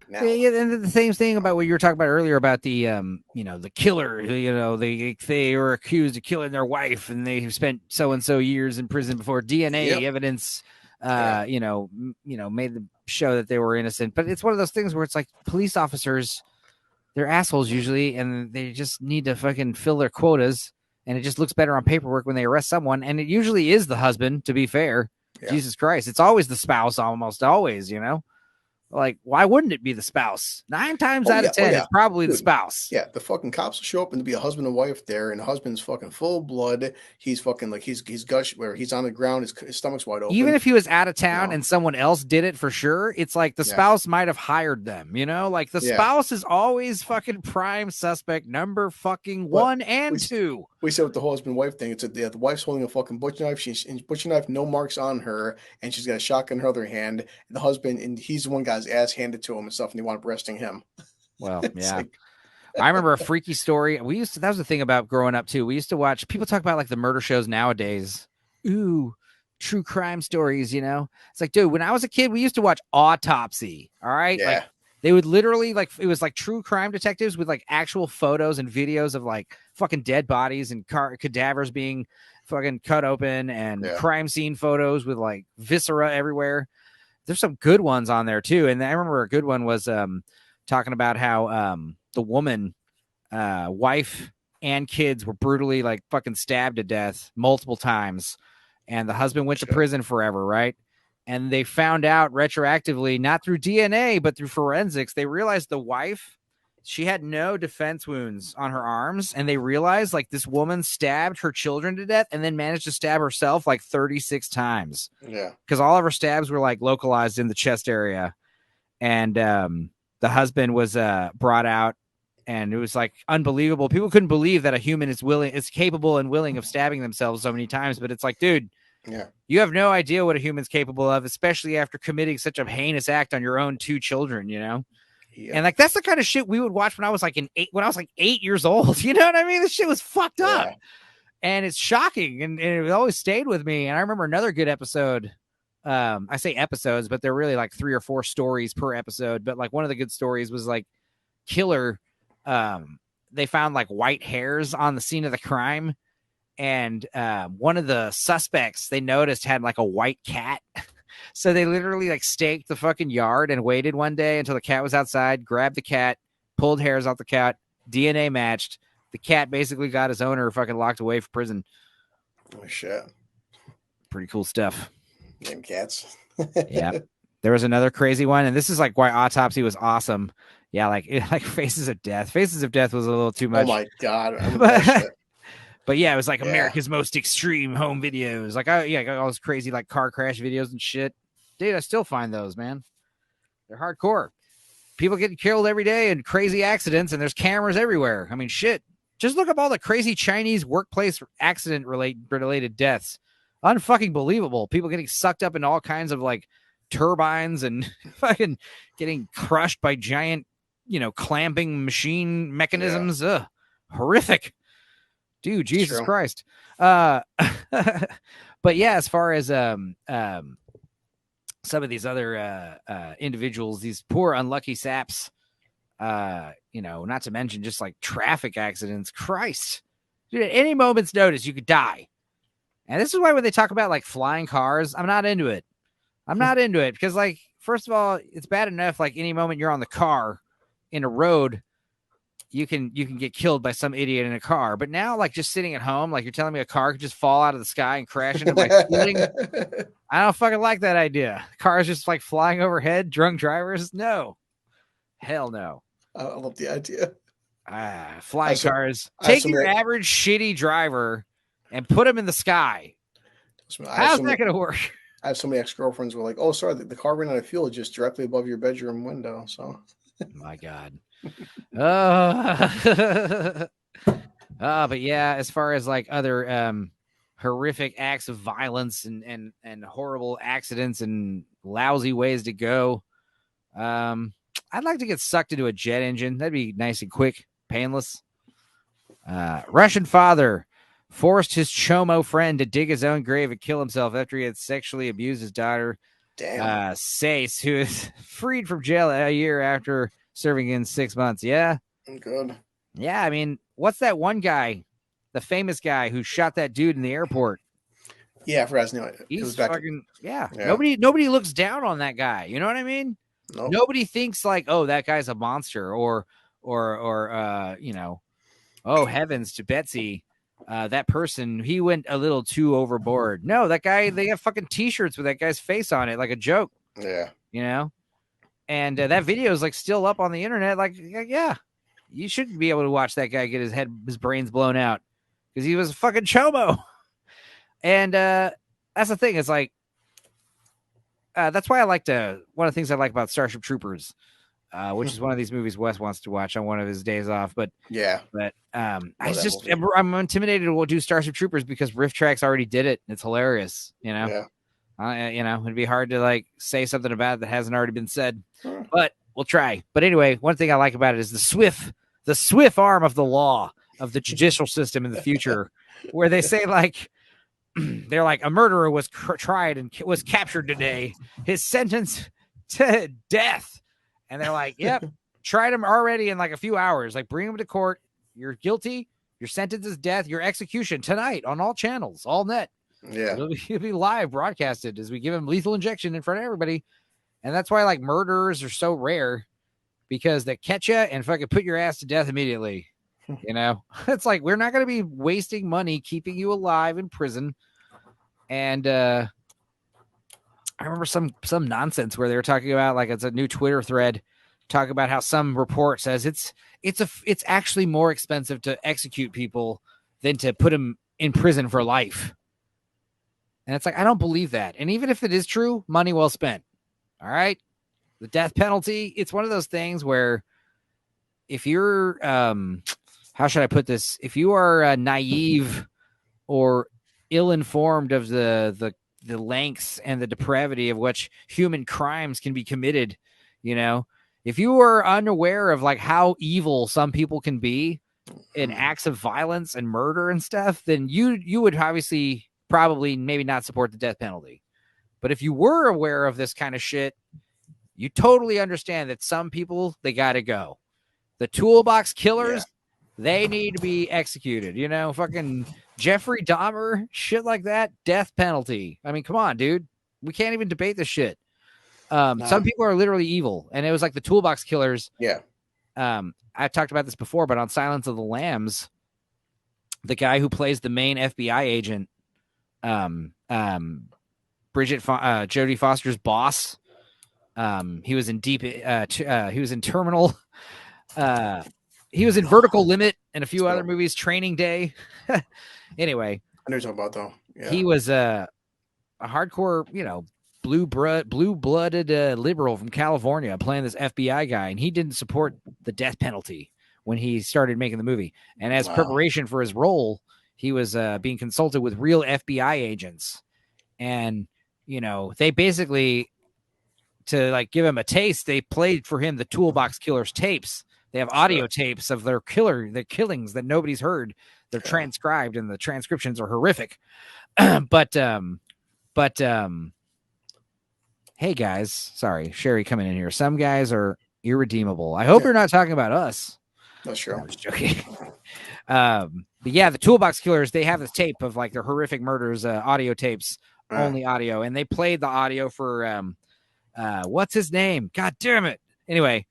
now. Yeah, and the same thing about what you were talking about earlier about the the killer. They were accused of killing their wife, and they spent so and so years in prison before DNA evidence. Made them show that they were innocent. But it's one of those things where it's like police officers, they're assholes usually, and they just need to fucking fill their quotas. And it just looks better on paperwork when they arrest someone, and it usually is the husband. To be fair, Jesus Christ, it's always the spouse, almost always. Like, why wouldn't it be the spouse? 9 times out of 10, it's probably the spouse. Yeah, the fucking cops will show up and be a husband and wife there, and the husband's fucking full of blood. He's fucking like he's gush where he's on the ground, his stomach's wide open. Even if he was out of town and someone else did it for sure, it's like the spouse might have hired them. Like the spouse is always fucking prime suspect number fucking 1 and 2. We said with the whole husband-wife thing, it's the wife's holding a fucking butcher knife. She's butcher knife, no marks on her, and she's got a shotgun in her other hand. And the husband, and he's the one got his ass handed to him and stuff, and they wound up arresting him. Well, yeah. I remember a freaky story. That was the thing about growing up too. We used to watch, people talk about like the murder shows nowadays. Ooh, true crime stories, It's like, dude, when I was a kid, we used to watch Autopsy. All right. Yeah. Like, they would literally it was like true crime detectives with like actual photos and videos of like fucking dead bodies and cadavers being fucking cut open and crime scene photos with like viscera everywhere. There's some good ones on there too. And I remember a good one was talking about how the woman, wife and kids were brutally like fucking stabbed to death multiple times. And the husband went to prison forever, right? And they found out retroactively, not through DNA, but through forensics, they realized the wife, she had no defense wounds on her arms. And they realized like this woman stabbed her children to death and then managed to stab herself like 36 times. Yeah. Because all of her stabs were like localized in the chest area. And the husband was brought out, and it was like unbelievable. People couldn't believe that a human is capable and willing of stabbing themselves so many times. But it's like, dude, you have no idea what a human's capable of, especially after committing such a heinous act on your own 2 children, And like, that's the kind of shit we would watch when I was like 8 years old. You know what I mean? This shit was fucked up, and it's shocking, and it always stayed with me. And I remember another good episode. I say episodes, but they're really like 3 or 4 stories per episode. But like one of the good stories was like killer. They found like white hairs on the scene of the crime. And one of the suspects they noticed had like a white cat. So they literally like staked the fucking yard and waited one day until the cat was outside, grabbed the cat, pulled hairs off the cat, DNA matched. The cat basically got his owner fucking locked away for prison. Oh, shit. Pretty cool stuff. Damn cats. Yeah. There was another crazy one, and this is like why Autopsy was awesome. Yeah, like Faces of Death. Faces of Death was a little too much. Oh my God. But yeah, it was like America's most extreme home videos. Like, I got all those crazy like car crash videos and shit. Dude, I still find those, man. They're hardcore. People getting killed every day in crazy accidents, and there's cameras everywhere. I mean, shit. Just look up all the crazy Chinese workplace accident related deaths. Unfucking believable. People getting sucked up in all kinds of like turbines and fucking getting crushed by giant, clamping machine mechanisms. Ugh, horrific. Dude, Jesus Christ. But yeah, as far as some of these other individuals, these poor unlucky saps, not to mention just like traffic accidents. Christ. Dude, at any moment's notice, you could die. And this is why when they talk about like flying cars, I'm not into it. Because like, first of all, it's bad enough like any moment you're on the car in a road, you can get killed by some idiot in a car. But now, like, just sitting at home, like, you're telling me a car could just fall out of the sky and crash into my ceiling? I don't fucking like that idea. Cars just like flying overhead, drunk drivers? No. Hell no. I love the idea. Flying cars. Take your average shitty driver and put him in the sky. How's that going to work? I have so many ex-girlfriends who are like, oh, sorry, the car ran out of fuel just directly above your bedroom window. So, my God. But yeah, as far as like other horrific acts of violence and horrible accidents and lousy ways to go, I'd like to get sucked into a jet engine. That'd be nice and quick, painless. Russian father forced his chomo friend to dig his own grave and kill himself after he had sexually abused his daughter. Damn. Sace, who is freed from jail a year after serving in 6 months. Yeah. Good. Yeah. I mean, what's that one guy, the famous guy who shot that dude in the airport? Yeah, I forgot his name. It was He's back. fucking, yeah. Yeah. Nobody looks down on that guy. You know what I mean? No. Nobody thinks like, oh, that guy's a monster, or oh heavens to Betsy. That person, he went a little too overboard. No, that guy, they have fucking t-shirts with that guy's face on it, like a joke. Yeah. And that video is like still up on the internet. Like, yeah, you shouldn't be able to watch that guy get his brains blown out because he was a fucking chomo. And that's the thing. It's like, that's why I like one of the things I like about Starship Troopers, which is one of these movies Wes wants to watch on one of his days off. But I'm intimidated to do Starship Troopers because Riff Tracks already did it. It's hilarious, Yeah. It'd be hard to like say something about it that hasn't already been said, but we'll try. But anyway, one thing I like about it is the swift arm of the law of the judicial system in the future, where they say like, they're like, a murderer was tried and was captured today. His sentence to death. And they're like, yep, tried him already in like a few hours. Like, bring him to court. You're guilty. Your sentence is death. Your execution tonight on all channels, all net. Yeah. It'll be live broadcasted as we give him lethal injection in front of everybody. And that's why like murderers are so rare, because they catch you and fucking put your ass to death immediately. It's like, we're not going to be wasting money keeping you alive in prison. And I remember some nonsense where they were talking about, like, it's a new Twitter thread talking about how some report says it's actually more expensive to execute people than to put them in prison for life. And it's like, I don't believe that. And even if it is true, money well spent. All right. The death penalty, it's one of those things where if you're, how should I put this? If you are naive or ill-informed of the lengths and the depravity of which human crimes can be committed, if you are unaware of like how evil some people can be in acts of violence and murder and stuff, then you would obviously probably maybe not support the death penalty. But if you were aware of this kind of shit, you totally understand that some people, they got to go. The toolbox killers, they need to be executed. Fucking Jeffrey Dahmer, shit like that, death penalty. I mean, come on, dude. We can't even debate this shit. Some people are literally evil, and it was like the toolbox killers. Yeah. I've talked about this before, but on Silence of the Lambs, the guy who plays the main FBI agent, Jodie Foster's boss, he was in he was in Terminal. He was in Vertical Limit and a few other movies, Training Day. Anyway, I know what you're talking about, though. Yeah. He was a hardcore, blue-blooded liberal from California playing this FBI guy, and he didn't support the death penalty when he started making the movie. And as preparation for his role, he was being consulted with real FBI agents. And, they basically, to like give him a taste, they played for him the Toolbox Killers tapes. They have audio tapes of their killings that nobody's heard. They're transcribed, and the transcriptions are horrific. But hey guys, sorry, Sherry coming in here. Some guys are irredeemable. I hope you're not talking about us. That's true. I'm just joking. But yeah, the Toolbox Killers, they have this tape of like their horrific murders, audio tapes, only audio, and they played the audio for what's his name? God damn it. Anyway,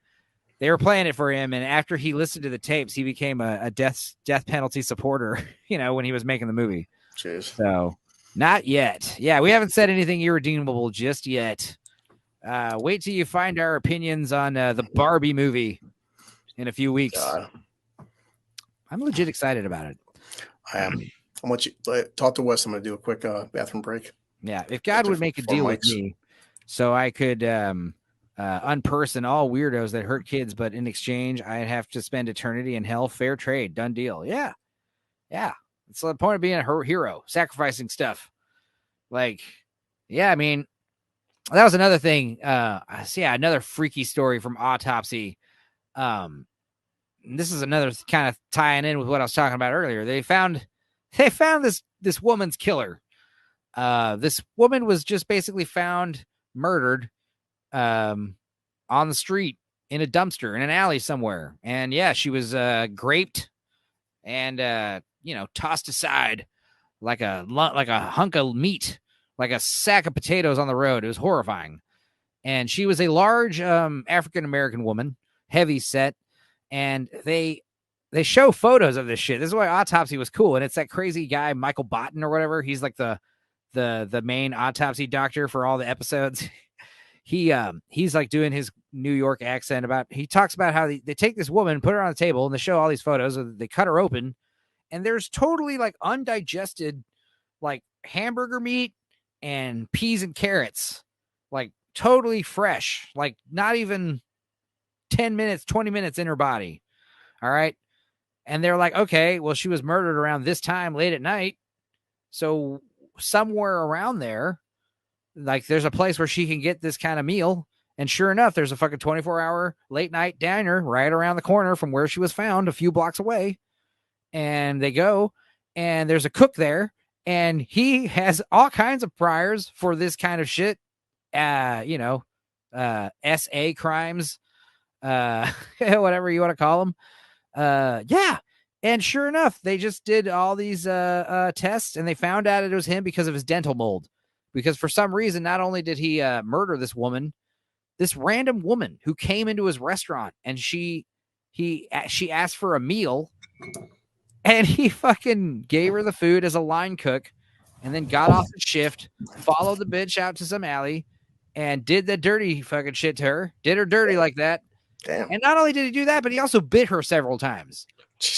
they were playing it for him, and after he listened to the tapes, he became a death penalty supporter, when he was making the movie. Jeez. So, not yet. Yeah, we haven't said anything irredeemable just yet. Wait till you find our opinions on the Barbie movie in a few weeks. God. I'm legit excited about it. I am. I want you to talk to Wes. I'm going to do a quick bathroom break. Yeah, if God would make a deal with me so I could unperson all weirdos that hurt kids, but in exchange, I'd have to spend eternity in hell. Fair trade. Done deal. Yeah. Yeah. It's the point of being a hero, sacrificing stuff. Like, yeah, I mean, that was another thing. Another freaky story from Autopsy. This is another kind of tying in with what I was talking about earlier. They found this woman's killer. This woman was just basically found murdered on the street in a dumpster in an alley somewhere. And yeah, she was graped and tossed aside like a hunk of meat, like a sack of potatoes on the road. It was horrifying. And she was a large African American woman, heavy set, and they show photos of this shit. This is why Autopsy was cool. And it's that crazy guy Michael Botten or whatever. He's like the main autopsy doctor for all the episodes. He's like doing his New York accent about. He talks about how they take this woman, put her on the table, and they show all these photos. They cut her open, and there's totally like undigested, like hamburger meat and peas and carrots, like totally fresh, like not even 10 minutes, 20 minutes in her body. All right. And they're like, okay, well, she was murdered around this time late at night. So somewhere around there, like there's a place where she can get this kind of meal. And sure enough, there's a fucking 24-hour late night diner right around the corner from where she was found, a few blocks away. And they go, and there's a cook there, and he has all kinds of priors for this kind of shit. SA crimes, whatever you want to call them. Yeah. And sure enough, they just did all these tests, and they found out it was him because of his dental mold. Because for some reason, not only did he murder this woman, this random woman who came into his restaurant, and she asked for a meal, and he fucking gave her the food as a line cook, and then got off the shift, followed the bitch out to some alley, and did the dirty fucking shit to her, did her dirty like that. Damn. And not only did he do that, but he also bit her several times.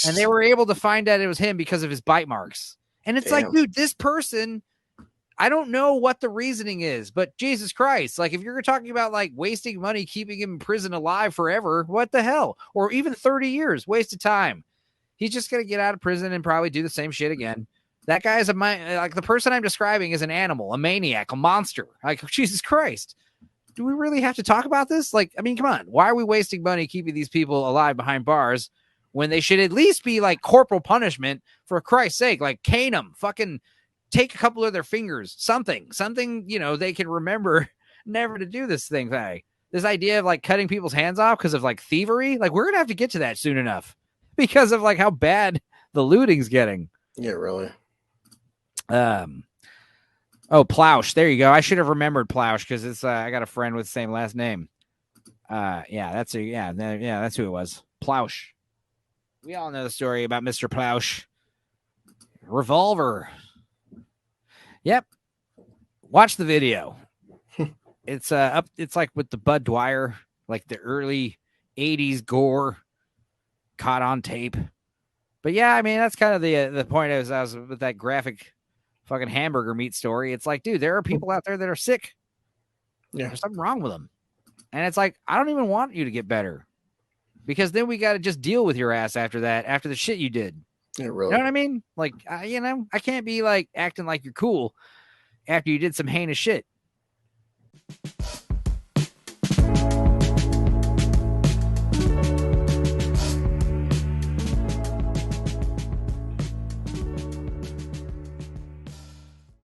And they were able to find out it was him because of his bite marks. And it's like, dude, this person, I don't know what the reasoning is, but Jesus Christ, like if you're talking about like wasting money, keeping him in prison alive forever, what the hell? Or even 30 years, waste of time. He's just going to get out of prison and probably do the same shit again. That guy is like the person I'm describing is an animal, a maniac, a monster. Like, Jesus Christ. Do we really have to talk about this? Like, I mean, come on. Why are we wasting money keeping these people alive behind bars when they should at least be like corporal punishment for Christ's sake? Like, cane them, fucking take a couple of their fingers, something, they can remember never to do this thing. This idea of like cutting people's hands off because of like thievery. Like, we're going to have to get to that soon enough because of like how bad the looting's getting. Yeah, really. Plausch. There you go. I should have remembered Plausch because it's I got a friend with the same last name. That's who it was. Plausch. We all know the story about Mr. Plausch. Revolver. Yep. Watch the video. It's it's like with the Bud Dwyer, like the early 80s gore caught on tape. But yeah, I mean that's kind of the point. I was with that graphic fucking hamburger meat story. It's like, dude, there are people out there that are sick. Yeah. There's something wrong with them. And it's like, I don't even want you to get better because then we got to just deal with your ass after that, after the shit you did. Yeah, really. You know what I mean? Like, I can't be like acting like you're cool after you did some heinous shit.